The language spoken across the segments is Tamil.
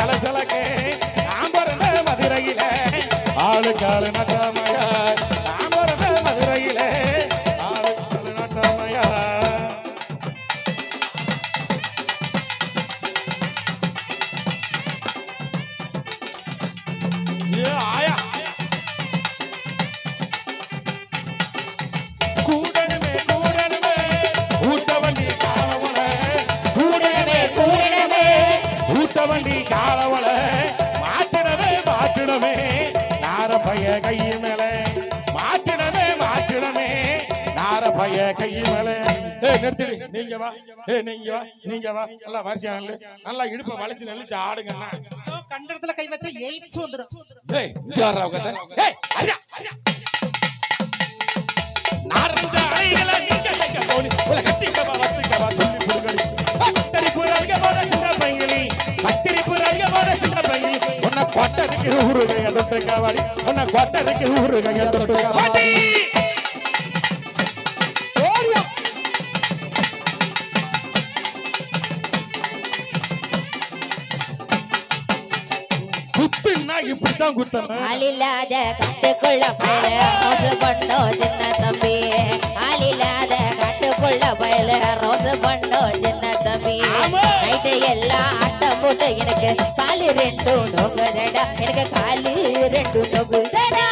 சலசலக்கு நான் பிறந்த மதுரையில ஆளுக்காலு நட்டாமையா நான் பிறந்த மதுரையில ஆளுக்காலு நட்டாமையா ஆயா கூடனுமே கூடனுமே ஊட்ட வண்டி காலவள கூடனுமே கூடனுமே ஊட்ட வண்டி காலவள மாட்டிடவே மாட்டிடமே நார பைய கை மேல மாட்டிடமே மாட்டிடமே நார பைய கை மேல நிறுத்திடு நீங்க வா நீங்க வா நீங்க வா நல்லா வரிசையா நல்லா இடுப்ப வளைச்சு நெளிச்சு ஆடுங்கண்ணா கண்டத்துல கை வச்சா எய்ட்ஸ் வந்துரும் ஏய் இங்க வரா உட்கார்ந்து ஏய் ஐயா நாரஞ்ச ஐகளை நீங்க கேட்க போனி உல கட்டிக்கவா வச்சுக்கவா சொல்லி புடுங்கடி கத்திரிப்புறாங்க போட சின்ன பையலி கத்திரிப்புறாங்க போட சின்ன பையலி உன்னை கொட்டதுக்கு ஊருகைய தொட்டுக்கவாடி உன்னை கொட்டதுக்கு ஊருகைய தொட்டுக்கவாடி குத்துன்னா இப்படித்தான் குத்தணும் ஆளில்லாத காட்டுக்குள்ள பயல ரோசு பண்ணோ சின்ன தம்பி ஆளில்லாத காட்டுக்குள்ள பயல ரோசு பண்ணோ சின்ன தம்பி நைட்டு எல்லாம் ஆட்டம் போட்டு எனக்கு காலு ரெண்டு நோகுதடா எனக்கு காலு ரெண்டு நோகுதடா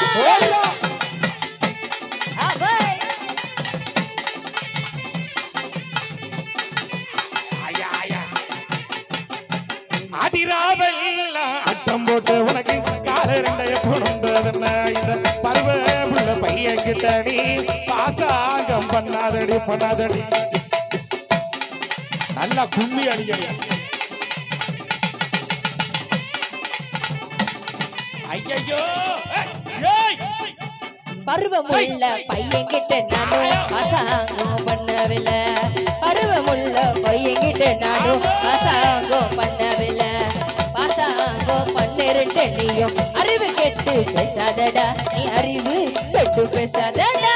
அதிராவல் அட்டம் போட்டு உனக்கு கால ரெண்டைய கொண்டதுன்னா இந்த பருவ உள்ள பையன் கிட்ட நீ பாசாங்கம் பண்ணாதடி பண்ணாதடி நல்லா கும்மி அடிக்கடி ஐயோ பருவமுள்ள பையன்கிட்ட நானும் அசாங்கம் பண்ணவில்லை பருவமுள்ள பையன்கிட்ட நானும் அசாங்கம் பண்ணவில்லை பாசாங்கம் பண்ணிருட்டு நீயும் அறிவு கெட்டு பேசாதடா நீ அறிவு கெட்டு பேசாதடா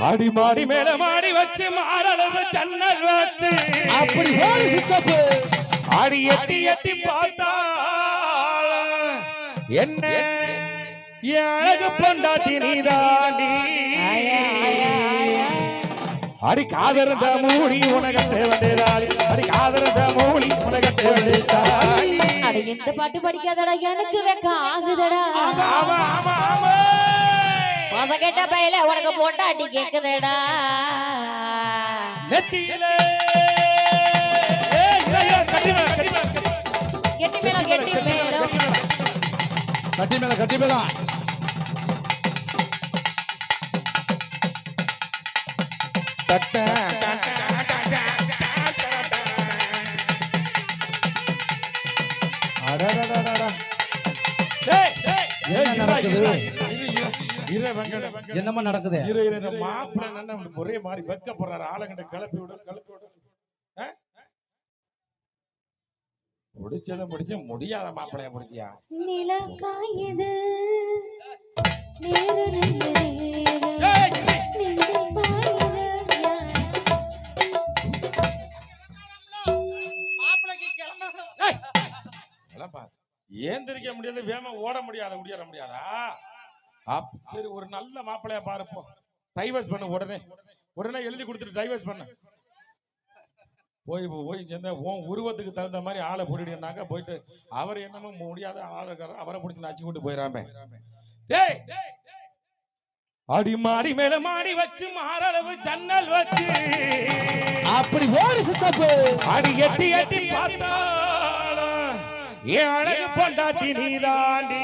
ஆடி மாடி மேல மாடி வச்சு மாறளவு ஜன்னல் வச்சு அப்படி போடு சித்தப்பு ஆடி எட்டி எட்டி பார்த்தா என்ன அழகு பொண்டாட்டி நீதாண்டி அடி காதருந்த மூடி உனகட்டே வந்தேதாடி அடி காதருந்த மூடி உனகட்டே வந்தேதாடி அடி இந்த பாட்டு படிக்காதடா எனக்கு வெக்க ஆகுதடா ஆமா ஆமா ஆமா பாச கேட்ட பையில உனக்கு பொண்டாட்டி கேக்குதடா நெத்தியிலே கெட்டி மேல கெட்டி மேல கட்டி மேல கட்டி மேல தட்ட அடடடடடா டேய் என்னமா நடக்குது மாப்பிள்ளை என்ன ஒரே மாதிரி வெக்கப்படுறாரு ஆளுங்கிட்ட கிளப்பி விடு முடிச்சதை முடிச்ச முடியாத மாப்பிள்ளைய முடிச்சியா நில காயுது ஏந்திரிக்க முடியாது வேமா ஓட முடியாத முடியாதா சரி ஒரு நல்ல மாப்பிள்ளையா பாருப்போம் டைவர்ஸ் பண்ண உடனே உடனே எழுதி கொடுத்துட்டு டைவர்ஸ் பண்ண போய் சேர்ந்த உன் உருவத்துக்கு தகுந்த மாதிரி ஆளை போட்டுனாக்க போயிட்டு அவர் என்னமோ முடியாத ஆளை அவரை பிடிச்சி நச்சு கொண்டு போயிடாம அடி மாடி மேல மாடி வச்சு மாறளவு ஜன்னல் வச்சு அப்படி ஓடு சித்தப்பு அடி எட்டி எட்டி பார்த்தா அழகு பொண்டாட்டி நீதாண்டி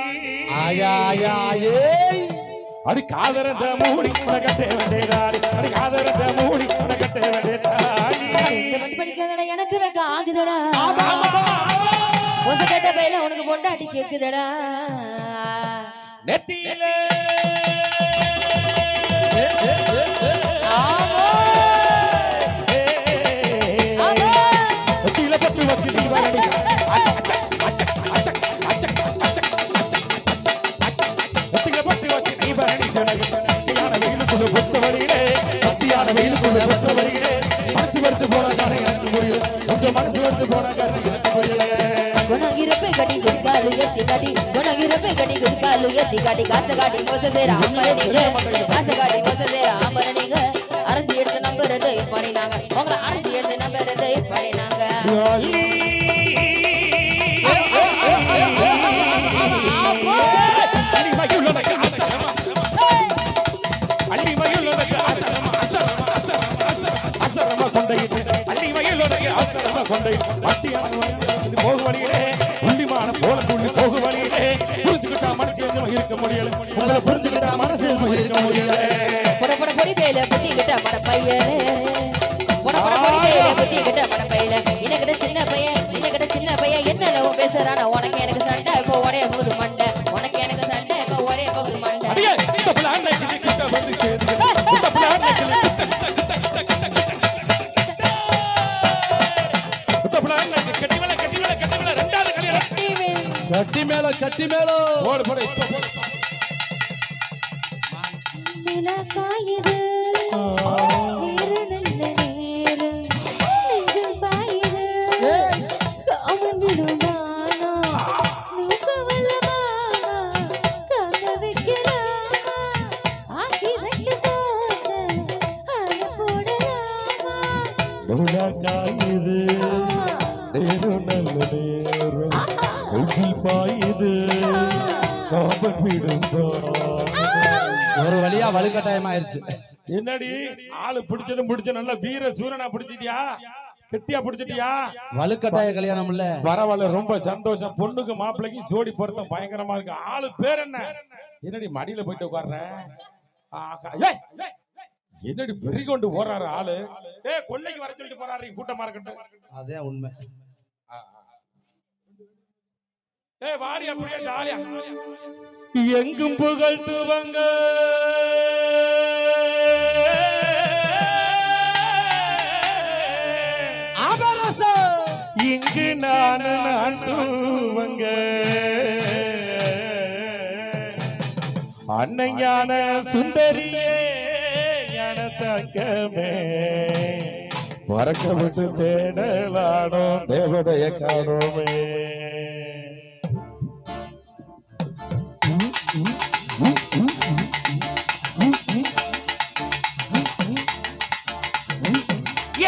அடி காதரத மூடி உனக்கட்டே வந்தேதாடி அடி காதரத மூடி உனக்கட்டே வந்தேதாடி படிக்காதடா எனக்கு வெக்க ஆகுதடா கேட்ட பையில உனக்கு பொண்டாட்டி கேக்குதடா நெத்தியிலே பத்து வச்சு தீபாவளி பட்டு வச்சு தீபாவளி வெயிலுக்குள்ள பொத்த வழியிலே மத்தியான வெயிலுக்குள்ள பொத்த வழியிலே மனசு வருது போன காரணம் எனக்கு புரியல உங்க மனசு வருது போன காரணம் எனக்கு புரியல குணகிரப்பை கட்டி குதிக்காலு எத்தி காட்டி குணகிரப்பை கட்டி குதிக்காலு எத்தி காட்டி காசு காட்டி மோச சேர ஆம்பளை நீங்க காசு காட்டி மோச சேர ஆம்பளை நீங்க அரைச்சி எடுத்து நம்புறது பண்ணினாங்க உங்களை அரைச்சி எடுத்து நம்புறது பண்ணினாங்க போகு வழியிலே புள்ளிமான போல துள்ளி போகு வழியிலே புரிஞ்சுக்கிட்டா மனசு என்ன இருக்க முடியல உங்களை புரிஞ்சுக்கிட்டா மனசு இருக்க முடியல பட பொடி பேல புத்திக்கிட்ட மனப்பையலே பட பொடி பேல புத்திக்கிட்ட மனப்பையல எனக்கு சின்ன பையன் என்ன பேசுறானா உனக்கு எனக்கு சண்டை இப்போ ஒரே போகுது மண்டை உனக்கு எனக்கு சண்டை இப்போ ஒரே போகுது மண்டை அடியே இந்த பிளான் கிட்ட வந்து சேருங்க இந்த பிளான் கட்டி மேல போடு போடு இப்ப போடு நிலா காயுது நேரு நல்ல நேரு நெஞ்சில் பாயுது காமன் விடுவானா நூக்க வல்லவானா காக்க வைக்கலாமா ஆக்கி வச்ச சோத்த அட போடலாமா நிலா காயுது நேரு நல்ல நேரு நெஞ்சில் பாயுது காமன் விடுவானா ஒரு வழியா வலுக்கட்டாயமாயிருச்சு. என்னடி ஆளு பிடிச்ச நல்ல வீர சூரனா பிடிச்சிட்டியா கெட்டியா பிடிச்சிட்டியா வலுக்கட்டாய கல்யாணம் இல்ல பரவாயில்ல ரொம்ப சந்தோஷம் பொண்ணுக்கு மாப்பிள்ளைக்கு ஜோடி பொருத்தம் பயங்கரமா இருக்கு ஆளு பேர் என்ன என்னடி மடியில போயிட்டு உட்கார்றேன் என்னடி பெரிய கொண்டு போறாரு ஆளு கொள்ளைக்கு வர சொல்லிட்டு போறாரு கூட்டமா இருக்கட்டும் அதே உண்மை வாடி அப்படியே ஜாலியா எங்கும் புகழ் துவங்க இங்கு நான் தூவங்க அன்னையான சுந்தரியே ஞான தங்கமே மறக்க விட்டு தேடலானோ தேவதைய காணோமே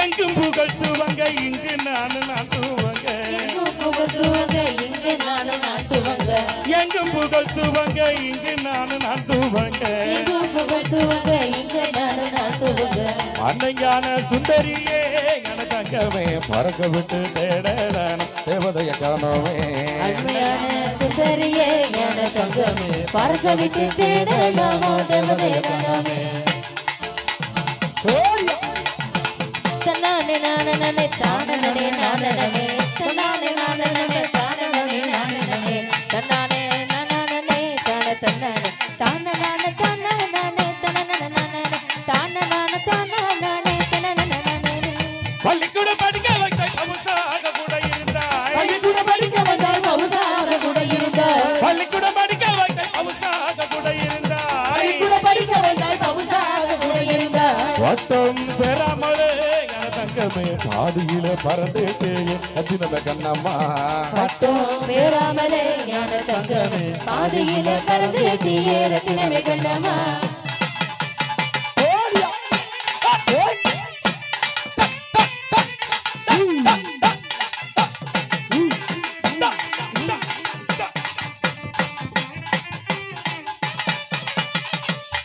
எங்கும் புகழ் துவங்க இங்கு நான் துவங்க எங்கும் புகழ் துவங்க இங்கு நான் துவங்க எங்கும் புகழ் துவங்க இங்கு நான் துவங்க எங்கும் புகழ் துவங்க இங்கு நான் துவங்க அன்னையான சுந்தரியே என தங்கமே பறக்க விட்டு தேடலான தேவதைய காணோமே அருமையான சுந்தரியே என தங்கமே பறக்க விட்டு தேடலாமோ தேவதைய காணோமே தன்னானே நானே தானனே நானனே தன்னானே நானனே தானனே நானனே தன்னானே நானனே தான தன்னானே தானனே தானனே தனனனனனே தானனனனே தானனனே தனனனனனே பள்ளிக்கூட படிக்க வைத்த கவுசாக கூட இருந்தாய் பள்ளிக்கூட படிக்க வந்தாய் மவுசாக கூட இருந்தாய் பள்ளிக்கூட படிக்க வைத்த கவுசாக கூட இருந்தாய் பள்ளிக்கூட படிக்க வந்தாய் மவுசாக கூட இருந்தாய் வட்டம் பெறாமலே என தங்கமே பாதியில பறந்துட்டே அத்தினத கண்ணம்மா பட்டம் பேராமலே ஞான தங்கமே பாதையில பறந்து ரத்தினமே கண்ணம்மா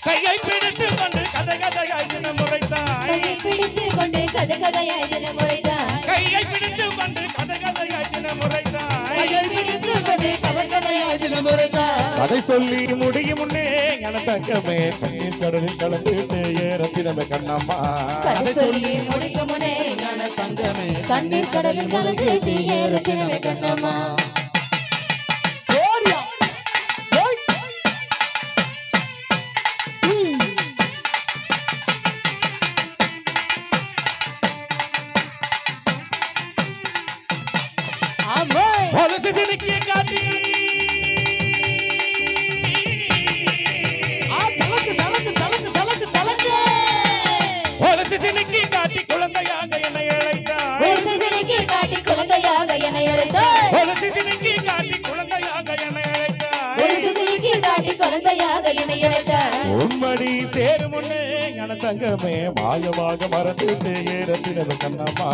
கையை பிடித்து கொண்டு கதை கதையாய் தினம் முறைத்தாய் கையை பிடித்து கொண்டு கதை கதையாய் தினம் முறைத்தாய் கையை பிடித்து கொண்டு கதை கதையாய் தினம் முறைத்தாய் கையை பிடித்து கொண்டு கதை கதையாய் தினம் முறைத்தாய் கதை சொல்லி முடியும் முன்னே என தங்கமே கண்ணீர் கடலில் கலந்துட்டே ரத்தினமே கண்ணம்மா கதை சொல்லி முடிக்கும் முன்னே ஞான தங்கமே கண்ணீர் கடலில் கலந்து ரத்தினமே கண்ணம்மா காட்டி தலக்கு தலக்கு தலக்கு தலக்கு தலக்கு விந்தையாக என்னை இணைத்தாய் உம்மடி சேரும் முன்னே என தங்கமே மாயமாக மறந்துட்டு ஏறத்தினது கண்ணம்மா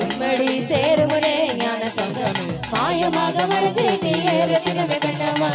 உம்மடி சேருமுனே ஞான தங்கமே மாயமாக மறைஞ்சிட்டு ஏறத்தினமே கண்ணம்மா